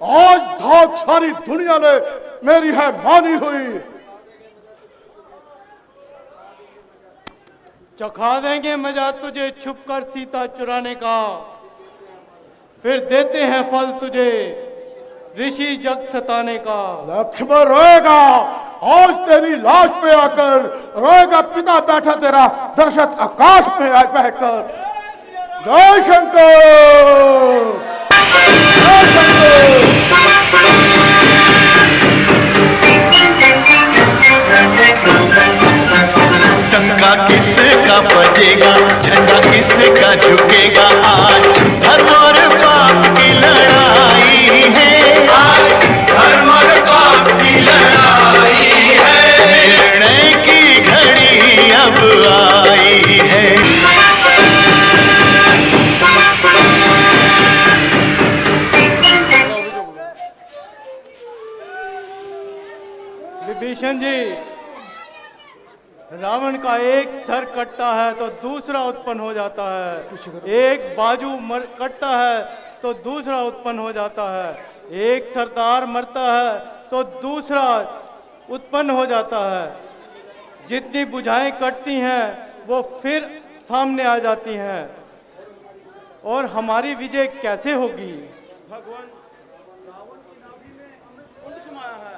आज धाक सारी दुनिया ने मेरी है मानी हुई। चखा देंगे मजा तुझे छुपकर सीता चुराने का, फिर देते हैं फल तुझे ऋषि जग सताने का। लक्ष्मण रोएगा, आज तेरी लाश पे आकर रोएगा पिता बैठा तेरा दर्शत आकाश में बहकर। जय शंकर, जय शंकर। टंका किसका बजेगा, झंडा किसका झुकेगा, आज धर्म और पाप की लड़ाई है। आज धर्म और पाप की लड़ाई है। निर्णय की घड़ी अब आई है। विभीषण जी, रावण का एक सर कटता है तो दूसरा उत्पन्न हो जाता है, एक बाजू कटता है तो दूसरा उत्पन्न हो जाता है, एक सरदार मरता है तो दूसरा उत्पन्न हो जाता है। जितनी भुजाएं कटती हैं वो फिर सामने आ जाती हैं, और हमारी विजय कैसे होगी? भगवान, रावण की नाभि में अमृत कुंड समाया है,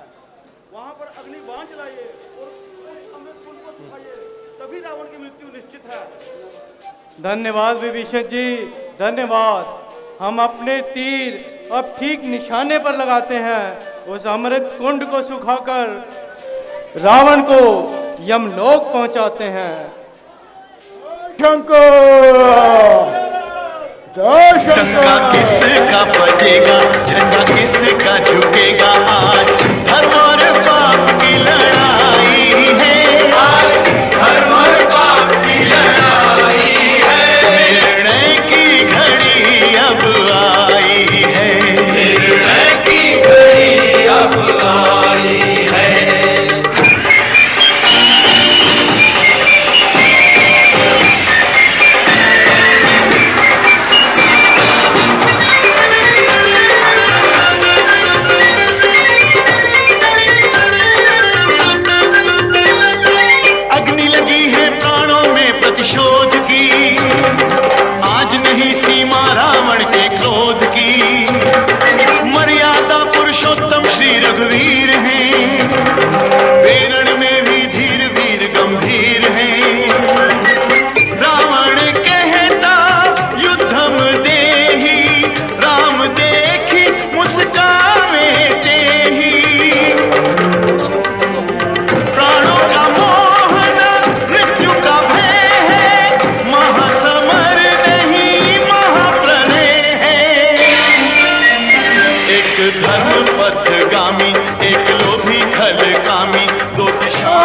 वहां पर अग्नि बाण चलाइए और उस अमृत कुंड को सुखाइए, तभी रावण की मृत्यु निश्चित है। धन्यवाद विभीषण जी, धन्यवाद। हम अपने तीर अब ठीक निशाने पर लगाते हैं, उस अमृत कुंड को सुखाकर रावण को यमलोक पहुंचाते हैं। शंकर, जय टंका शंकर। किसका बजेगा, झंडा किसका झुकेगा, आज धर्म और पाप की लड़ाई है। आज धर्म और पाप की लड़ाई है। निर्णय की घड़ी अब आई है। निर्णय की घड़ी अब आई है। अग्नि लगी है प्राणों में प्रतिशोध की, आज नहीं सीमा रावण के क्रोध की। मर्यादा पुरुषोत्तम श्री रघुवीर हैं, बेरण में भी धीर वीर गंभीर हैं। रावण कहता युद्धम देहि, राम देखी मुस्कावे तेहि। प्राणों का मोहन मृत्यु का भय है, महासमर नहीं महाप्रलय है। एक धर्म पथगामी, एक लोभी खल कामी, दो दिशा।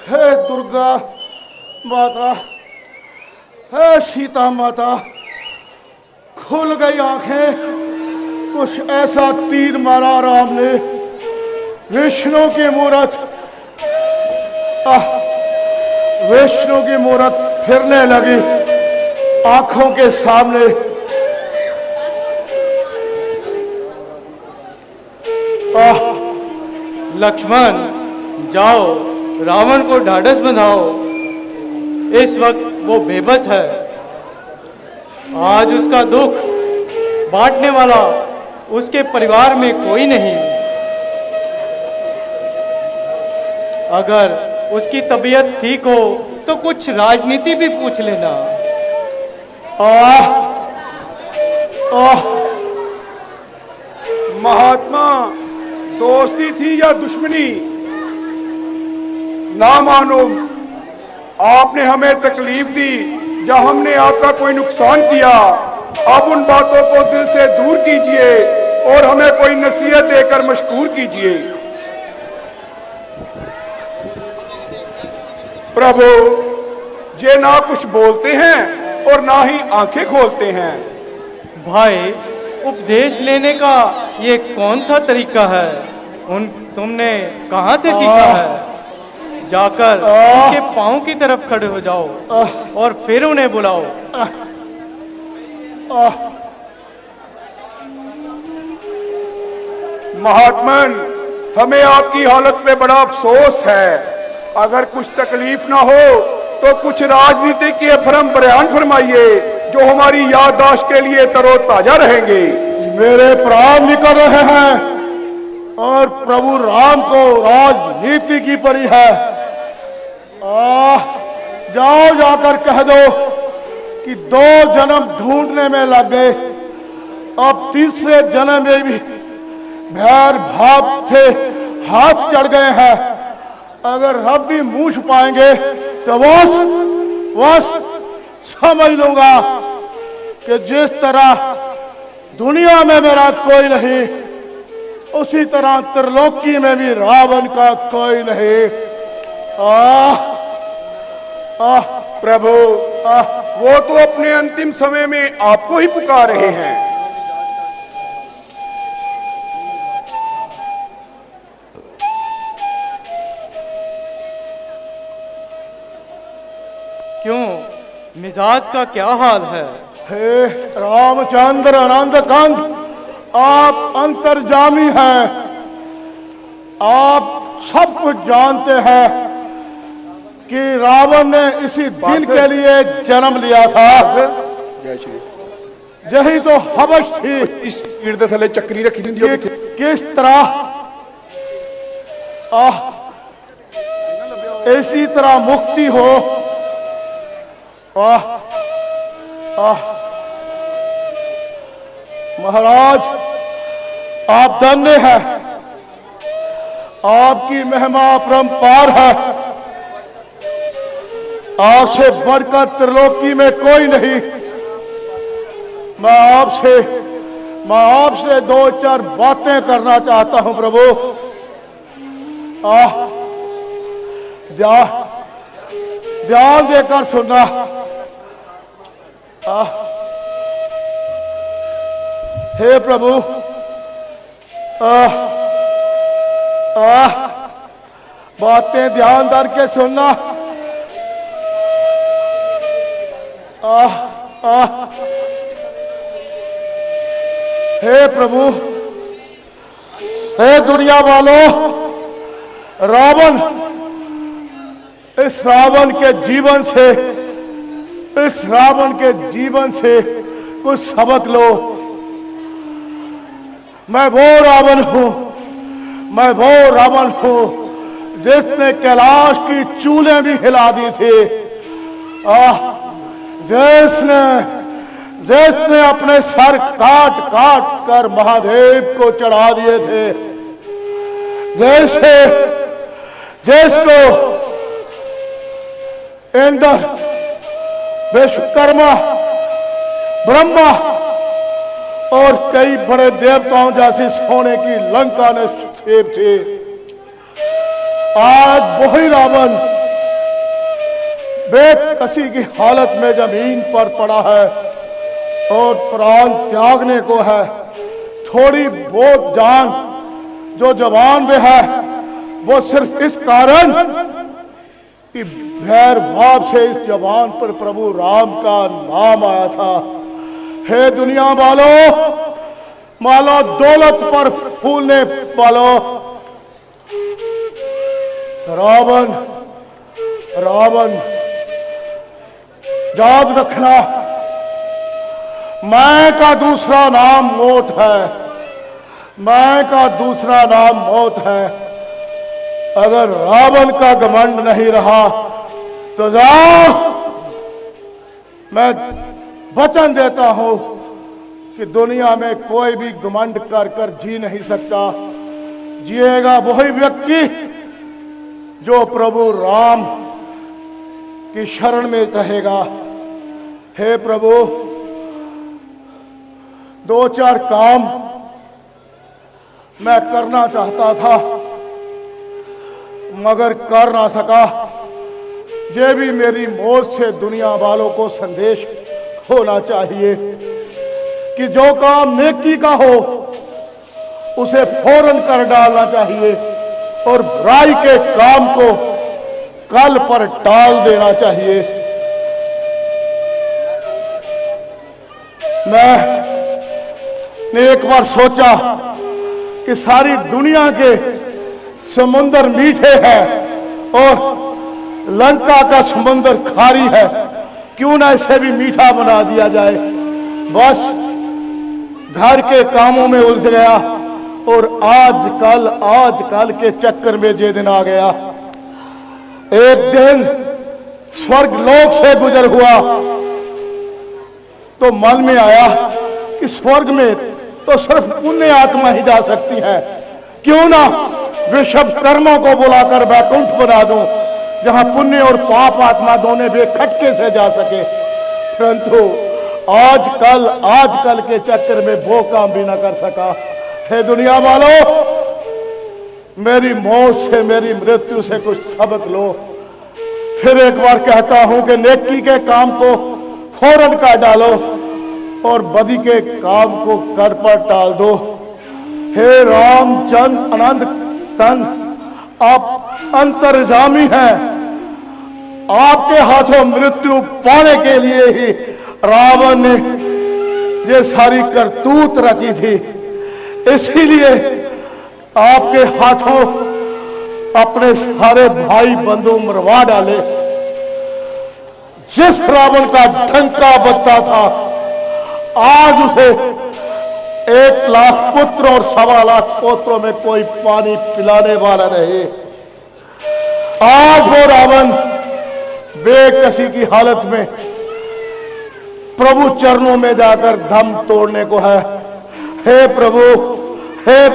हे दुर्गा माता, हे सीता माता, खुल गई आंखें। कुछ ऐसा तीर मारा राम ने, विष्णु की मूरत, विष्णु की मूरत फिरने लगी आंखों के सामने। लक्ष्मण, जाओ रावण को ढाढ़स बंधाओ, इस वक्त वो बेबस है। आज उसका दुख बांटने वाला उसके परिवार में कोई नहीं। अगर उसकी तबीयत ठीक हो तो कुछ राजनीति भी पूछ लेना। महात्मा, दोस्ती थी या दुश्मनी ना मालूम, आपने हमें तकलीफ दी या हमने आपका कोई नुकसान किया। अब उन बातों को दिल से दूर कीजिए और हमें कोई नसीहत देकर मशकूर कीजिए। प्रभु, ये ना कुछ बोलते हैं और ना ही आंखें खोलते हैं। भाई, उपदेश लेने का ये कौन सा तरीका है? तुमने कहाँ से सीखा है? जाकर उनके पांव की तरफ खड़े हो जाओ और फिर उन्हें बुलाओ। महात्मन, हमें आपकी हालत पे बड़ा अफसोस है। अगर कुछ तकलीफ ना हो तो कुछ राजनीति के भ्रम बयान फरमाइए जो हमारी याददाश्त के लिए तरोताजा रहेंगे। मेरे प्राण निकल रहे हैं और प्रभु राम को राजनीति की पड़ी है। जाओ जाकर कह दो कि 2 जन्म ढूंढने में लग गए, अब तीसरे जन्म में भी भैर भाव से हाथ चढ़ गए हैं। अगर अब भी मूछ पाएंगे तो बस समझ लूंगा कि जिस तरह दुनिया में मेरा कोई नहीं, उसी तरह त्रिलोकी में भी रावण का कोई नहीं। प्रभु, वो तो अपने अंतिम समय में आपको ही पुकार रहे हैं। क्यों, मिजाज का क्या हाल है? हे रामचंद्र आनंद कंद, आप अंतर्जामी हैं, आप सब कुछ जानते हैं कि रावण ने इसी दिन के लिए जन्म लिया था। जय श्री। यही तो हवस थी इस पीड़ दे थले चक्री रखी थी कि किस तरह इसी तरह मुक्ति हो। महाराज, आप धन्य हैं, आपकी महिमा अपरंपार है। आपसे बढ़कर त्रिलोकी में कोई नहीं। मैं आपसे 2-4 बातें करना चाहता हूं प्रभु। ध्यान देकर सुनना। हे प्रभु, बातें ध्यान दर के सुनना। हे प्रभु, हे दुनिया वालों, रावण, इस रावण के जीवन से कुछ सबक लो। मैं वो रावण हूं जिसने कैलाश की चूल्हे भी हिला दी थी। जिसने अपने सर काट कर महादेव को चढ़ा दिए थे। जिसको इंद्र, विश्वकर्मा, ब्रह्मा और कई बड़े देवताओं जैसी सोने की लंका ने सेब थे। आज वही रावण बेकसी की हालत में जमीन पर पड़ा है और प्राण त्यागने को है। थोड़ी बहुत जान जो जवान में है वो सिर्फ इस कारण कि भैर भाव से इस जवान पर प्रभु राम का नाम आया था। हे दुनिया वालों, मालो दौलत पर फूलने वालों, रावण याद रखना, मैं का दूसरा नाम मौत है। मैं का दूसरा नाम मौत है। अगर रावण का घमंड नहीं रहा तो जाओ, मैं वचन देता हूं कि दुनिया में कोई भी घमंड कर जी नहीं सकता। जिएगा वही व्यक्ति जो प्रभु राम की शरण में रहेगा। हे प्रभु, 2-4 काम मैं करना चाहता था मगर कर ना सका। ये भी मेरी मौत से दुनिया वालों को संदेश होना चाहिए कि जो काम नेकी का हो उसे फौरन कर डालना चाहिए और बुराई के काम को कल पर टाल देना चाहिए। मैंने एक बार सोचा कि सारी दुनिया के समुंदर मीठे हैं और लंका का समुंदर खारी है, क्यों ना इसे भी मीठा बना दिया जाए। बस घर के कामों में उलझ गया और आजकल के चक्कर में ये दिन आ गया। एक दिन स्वर्ग लोक से गुजर हुआ तो मन में आया कि स्वर्ग में तो सिर्फ पुण्य आत्मा ही जा सकती है, क्यों ना वृषभ कर्मों को बुलाकर वैकुंठ बना दूं, जहां पुण्य और पाप आत्मा दोनों बेखटके से जा सके। परंतु आजकल के चक्कर में वो काम भी ना कर सका। हे दुनिया वालों, मेरी मौत से, मेरी मृत्यु से कुछ सबक लो। फिर एक बार कहता हूं कि नेकी के काम को फौरन काट डालो और बदी के काम को कर पर टाल दो। हे रामचंद्र अनंत तंद, आप अंतर्जामी हैं। आपके हाथों मृत्यु पाने के लिए ही रावण ने ये सारी करतूत रची थी। इसीलिए आपके हाथों अपने सारे भाई बंधु मरवा डाले। जिस रावण का डंका बजता था, आज उसे 1 लाख पुत्र और 1.25 लाख पुत्रों में कोई पानी पिलाने वाला नहीं। आज वो रावण बेकसी की हालत में प्रभु चरणों में जाकर दम तोड़ने को है। हे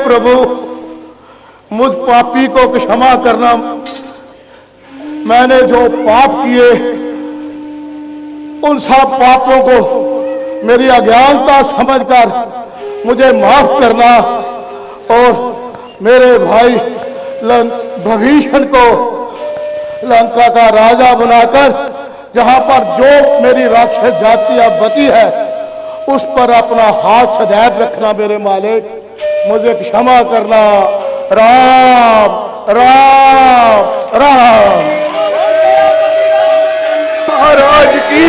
प्रभु, मुझ पापी को क्षमा करना। मैंने जो पाप किए उन सब पापों को मेरी अज्ञानता समझकर मुझे माफ करना और मेरे भाई विभीषण को लंका का राजा बनाकर जहां पर जो मेरी राक्षस जातियां बची है उस पर अपना हाथ सदैव रखना। मेरे मालिक, मुझे क्षमा करना। राम राम राम। महाराज की